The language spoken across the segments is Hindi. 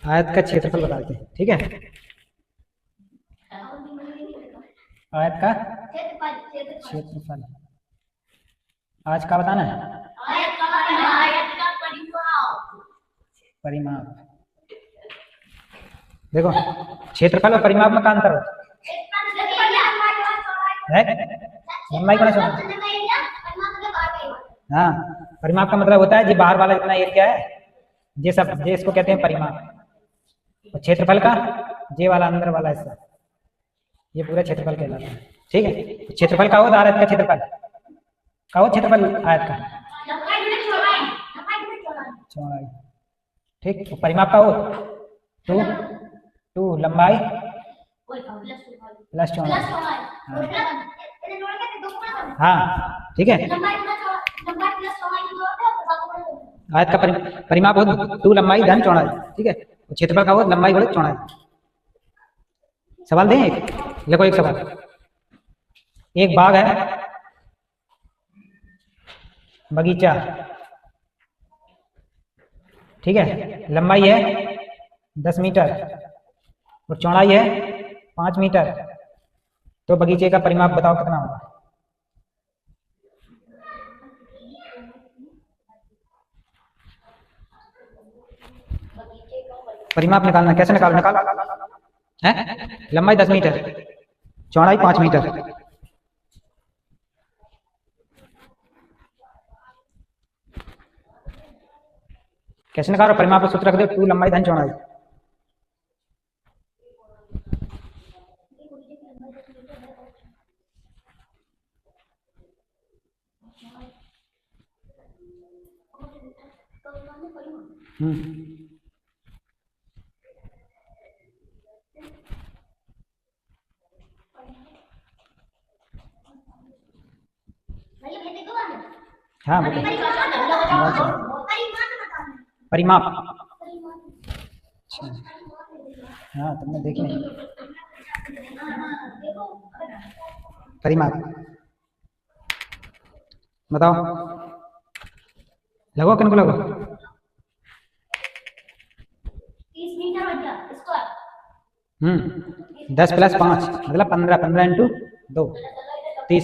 आयत का क्षेत्रफल बताते हैं, ठीक है। आयत का क्षेत्रफल आज का बताना है। परिमाप, देखो क्षेत्रफल और परिमाप में क्या अंतर है? लंबाई को ना, हाँ, परिमाप का मतलब होता है जी बाहर वाला जितना एरिया है, ये सब ये इसको कहते हैं परिमाप। और क्षेत्रफल का ये वाला अंदर वाला हिस्सा, ये पूरा क्षेत्रफल कहलाता है, ठीक है। क्षेत्रफल का होता है आयत का क्षेत्रफल का हो, क्षेत्रफल आयत का चौड़ाई, ठीक। तो परिमाप का हो टू लंबाई प्लस चौड़ाई, हाँ ठीक है। आयत का परिमाप हो टू लंबाई धन चौड़ाई, ठीक है। क्षेत्रफल का हो लंबाई गुणित चौड़ाई। सवाल दें एक, देखो एक सवाल, एक बाग है, बगीचा, ठीक है। लंबाई है 10 मीटर और चौड़ाई है 5 मीटर, तो बगीचे का परिमाप बताओ कितना होगा। परिमाप निकालना, कैसे निकालो, है लंबाई 10 मीटर चौड़ाई 5 मीटर, कैसे निकालो परिमाप का सूत्र रख दो, टू लंबाई धन चौड़ाई। हाँ परिमाप, अच्छा हाँ तुमने देखी नहीं, परिमाप बताओ, लगो किनको लगो। 10 प्लस 5 मतलब 15, 15 इंटू 2 30।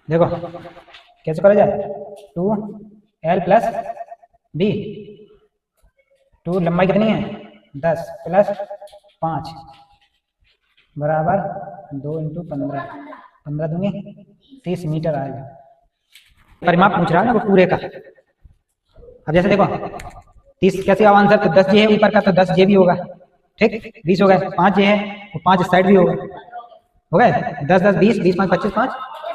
देखो कैसे करा जाए, 2l प्लस b, 2 लंबाई कितनी है 10 प्लस 5 बराबर 2 इंटू 15, 15 दूनी 30 मीटर आएगा। परिमाप पूछ रहा है ना वो पूरे का। अब जैसे देखो 30 कैसे आंसर, तो 10 जे है ऊपर का, तो 10 जे भी होगा, ठीक 20 हो गए, 5 जे है तो 5 साइड भी होगा, हो गए 10 10 20 20 5 25 5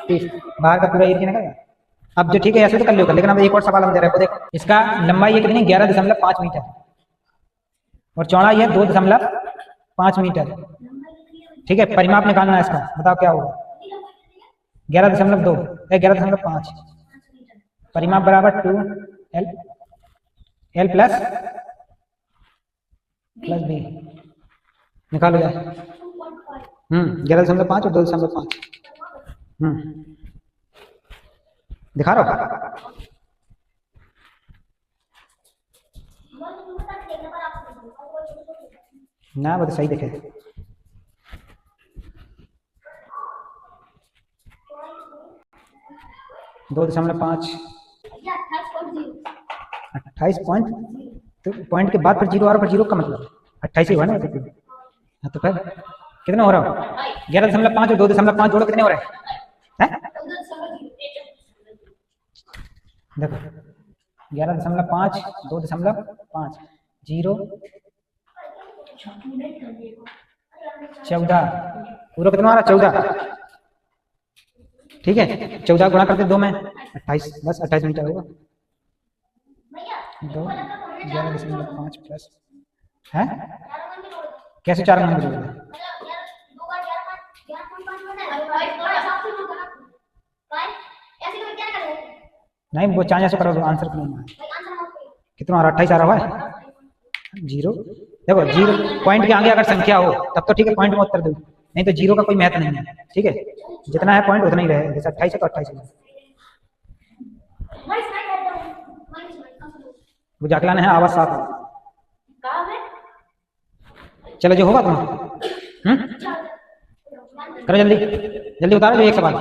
30, बाहर का पूरा एरिया निकलेगा। अब जो ठीक है ऐसे तो कर लियो, लेकिन अब एक और सवाल हम दे रहे हैं, देखो इसका लंबाई है कितनी 11.5 मीटर और चौड़ाई है 2.5 मीटर, ठीक है। परिमाप निकालना है इसका, बताओ क्या होगा। 11.2 11.5 परिमाप बराबर 2l प्लस b, निकालो जाए। 11.5 और 2.5 दिखा रहा हूँ ना, वो तो सही दिखे। दो 2.5 28 पॉइंट, तो पॉइंट के बाद फिर जीरो आ रहा, फिर जीरो का मतलब 28 ही हुआ ना। हाँ तो फिर कितना हो रहा है 11.5 और 2.5 जोड़ो कितने हो रहे हैं, देखो 11.5 2.5 0 14, पूरा कितना आ रहा 14, ठीक है। 14 गुणा करते 2 में 28, बस 28 मीटर होगा। 2 11.5 प्लस है, कैसे 4 नंबर जोड़ दें, नहीं वो चाहे से करो, आंसर क्यों नहीं आया? कितना आ रहा? 28 आ रहा है। 0 देखो, 0 पॉइंट के आगे अगर संख्या हो तब तो ठीक है, पॉइंट में उत्तर दो, नहीं तो 0 का कोई महत्व नहीं है। ठीक है, जितना है पॉइंट उतना ही रहे। जैसे 28 है तो 28 है। वो जाके लाना है, आवाज साफ है। चलो जो होगा तुम करो, जल्दी जल्दी उतारो। जो एक सवाल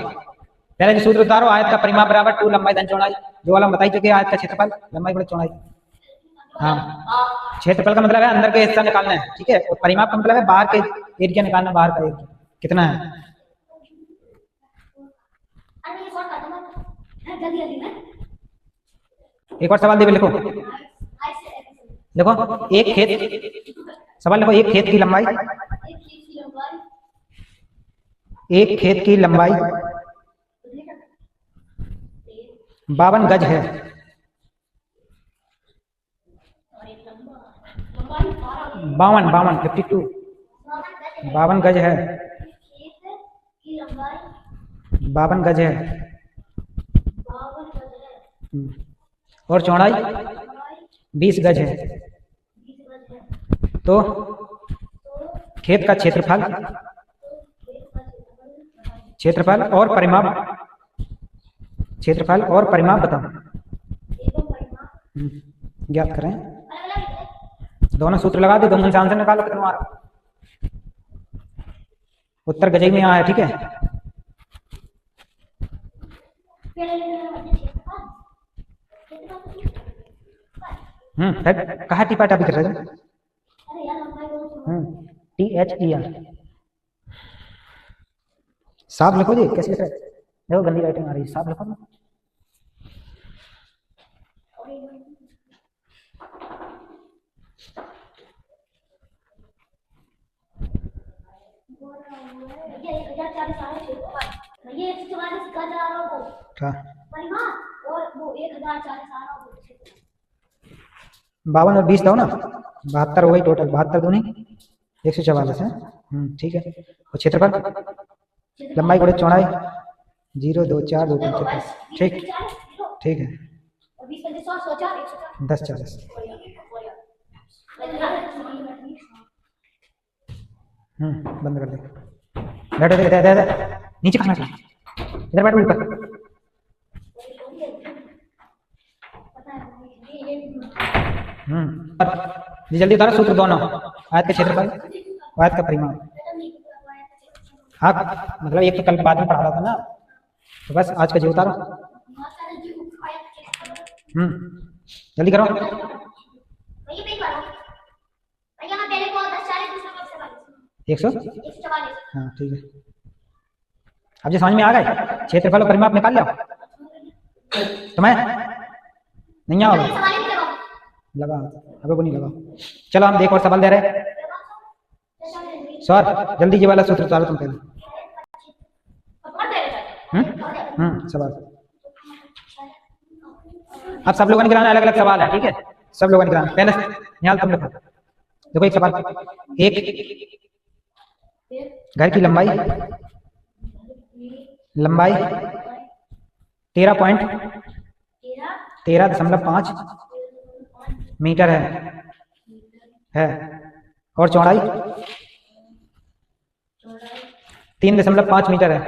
पहले जो सूत्र उतारो, आयत का परिमाप बराबर 2 लंबाई धन चौड़ाई, जो वाला बताई चुके, आयत का क्षेत्रफल लंबाई बड़े चौड़ाई। हाँ, क्षेत्रफल का मतलब है अंदर के हिस्सा निकालना है, ठीक है, और परिमाप का मतलब है बाहर के एरिया निकालना, बाहर का एरिया कितना है। एक और सवाल दे, लिखो देखो, एक खेत, सवाल लिखो, एक खेत की लंबाई, एक खेत की लंबाई 52 गज है। 52 52 गज है। 52 गज है। और चौड़ाई 20 गज है। तो खेत का क्षेत्रफल, क्षेत्रफल और परिमाप, क्षेत्रफल और परिमाप बताओ। ज्ञात करें, दोनों सूत्र लगा दे, दोनों से आंसर निकालो कितना आ रहा। उत्तर गजई में आया है, ठीक है। कहा टिपा टापी कर रहे थे। THER साफ लिखो जी, कैसे लिख रहे? देखो गंदी राइटिंग आ रही है, साफ लिखो ना। ये 144 गज आ रहा हो क्या परिमाप, और वो 1040 आ रहा हो। 52 और 20 दो ना, 72 हो गई टोटल। 72 दूनी 144 है। ठीक है। और क्षेत्रफल, लंबाई गुणे चौड़ाई 0 2 4 2 3 4, ठीक ठीक है। 10 40 बंद कर दे। बैठो, दे नीचे खाना चाहिए, इधर बैठो ऊपर। जी जल्दी उतारो सूत्र दोनों, आयत का क्षेत्रफल, आयत का परिमाप। हाँ मतलब एक तो कल बाद में पढ़ा था ना, तो बस आज का जी उतारो। जल्दी करो। एक सौ, हाँ ठीक है। अब जो समझ में आ गए, क्षेत्रफल और परिमाप निकाल लो। तुम्हें नहीं आओगे, लगा अबे को नहीं लगा। चलो हम देखो और सवाल दे रहे। सर जल्दी ये वाला सूत्र उतारो तुम पहले। सवाल अब सब लोगों ने गिराना, अलग अलग सवाल है, ठीक है, सब लोगों ने गिराना। पहले निहाल तुम देखो, देखो एक सवाल, एक घर की लंबाई 13.5 मीटर है और चौड़ाई 3.5 मीटर है।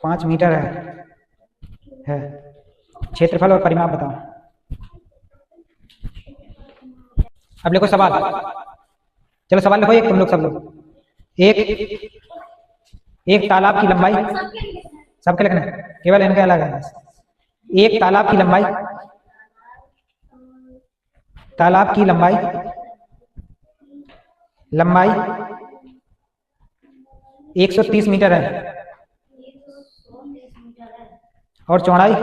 5 मीटर है। क्षेत्रफल और परिमाप बताओ। अब लिखो सवाल। चलो सवाल लिखो, एक तुम लोग सब लोग। एक तालाब की लंबाई, सबके लिखना है, केवल इनका अलग है। एक तालाब की लंबाई, तालाब की लंबाई 130 मीटर है और चौड़ाई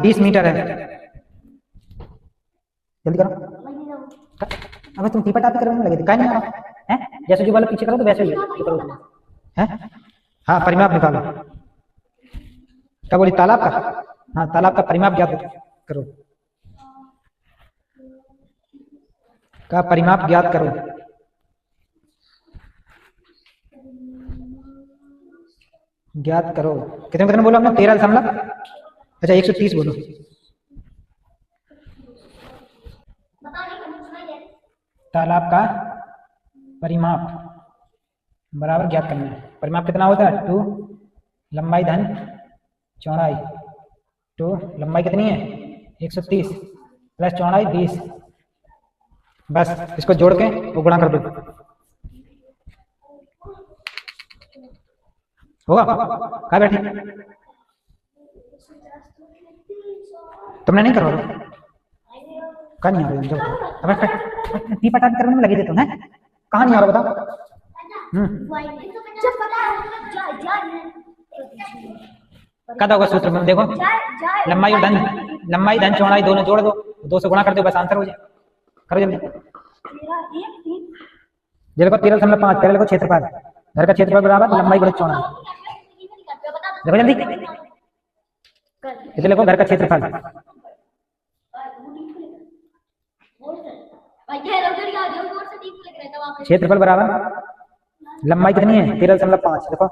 20 मीटर है। जल्दी करो। अबे तुम टीपा टापी करने लगे थे, नहीं आ रहा है? जैसे जो वाला पीछे करो तो वैसे ही करो है। हाँ परिमाप निकालो। क्या बोली? तालाब का, हाँ तालाब का परिमाप ज्ञात करो। का परिमाप ज्ञात करो। ज्ञात करो। कितने कितने बोलो हमने? 13 दशमलव, अच्छा 130 बोलो। तालाब का परिमाप बराबर ज्ञात करना है। परिमाप कितना होता है? 2 लंबाई धन चौड़ाई। 2 लंबाई कितनी है? 130 प्लस चौड़ाई 20। बस इसको जोड़ के वो गुणा कर दो, होगा? कहाँ बैठी? तुमने नहीं करवा? कहाँ नहीं आ रहा? जब टी पटा करने में लगे थे तुम, है? कहाँ नहीं आ रहा बताओ? कदा होगा सूत्र में देखो, लंबाई और धन चौड़ाई दोनों जोड़ दो, 2 से गुणा कर दो, बस आंसर हो जाए। करो जल्दी। देखो 13.5, पहले लिखो क्षेत्रफल, घर का क्षेत्रफल बराबर लंबाई गुणा चौड़ाई। देखो जल्दी, इसे लिखो घर का क्षेत्रफल। क्षेत्रफल बराबर लंबाई कितनी है? 13.5। देखो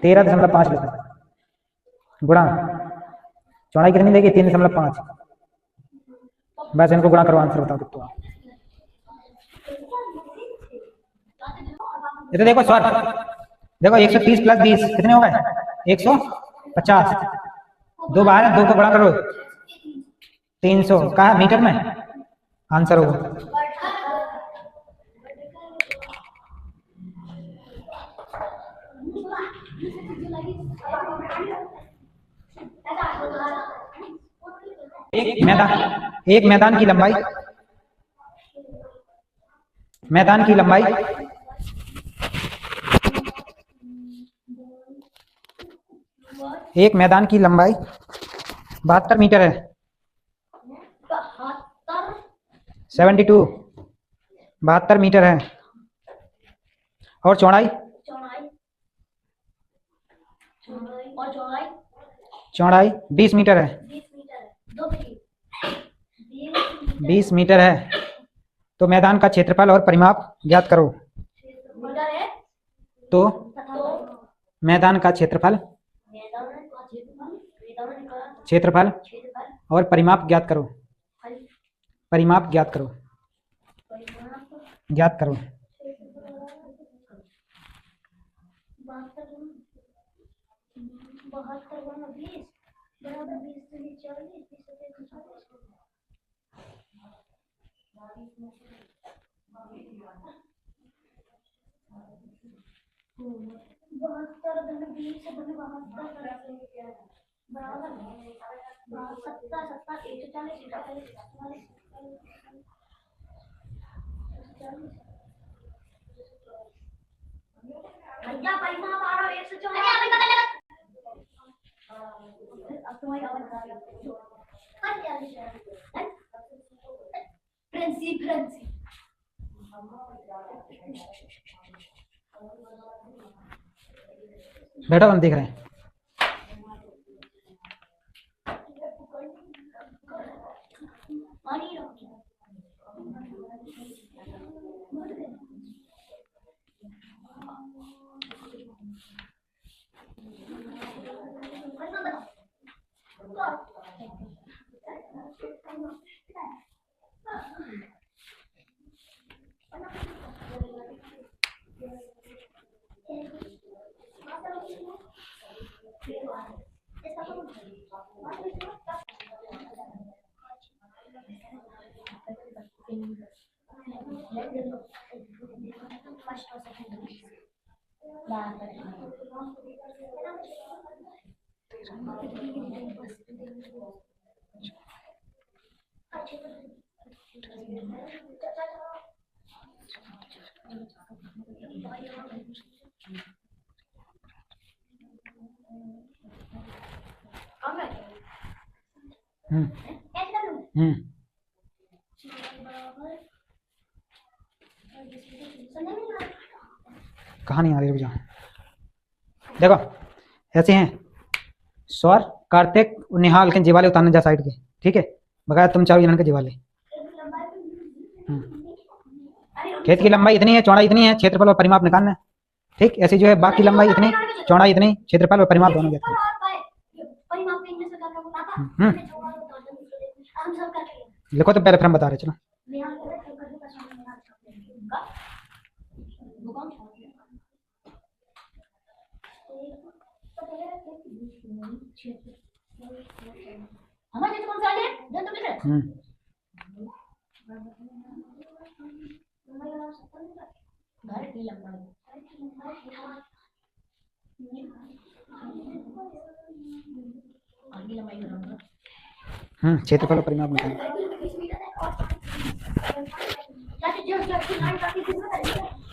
13.5 लिखो, गुणा चौड़ाई कितनी देगी? 3.5। बस इनको गुणा करो, आंसर बताओ कितना। ये तो देखो सर, देखो 130 प्लस 20 कितने हो गए? 150। 2 बार है, 2 को गुणा करो 300। कहा मीटर में? आंसर होगा। एक मैदान की लंबाई, एक मैदान की लंबाई 72 मीटर है। 72 72 मीटर है। और चौड़ाई 20 मीटर है। 20 मीटर है। तो मैदान का क्षेत्रफल और परिमाप ज्ञात करो। तो मैदान का क्षेत्रफल और परिमाप ज्ञात करो। परिमाप ज्ञात करो। ज्ञात करो। बैठो, हम देख रहे हैं। कहाँ नहीं आ रही? देखो ऐसे हैं स्वर, कार्तिक, निहाल के जीवाले उतारने जा साइड के, ठीक है? बगैर तुम चारों जन के जीवाले। खेत की लंबाई इतनी है, चौड़ाई इतनी है, क्षेत्रफल और परिमाप निकालना है, ठीक, ऐसी जो है बाग की लंबाई इतनी, चौड़ाई इतनी, क्षेत्रफल और परिमाप दोनों ज्ञात करें। लिखो तो पहले फिर हम बता रहे, चलो। क्षेत्रफल और परिमाप बताएं।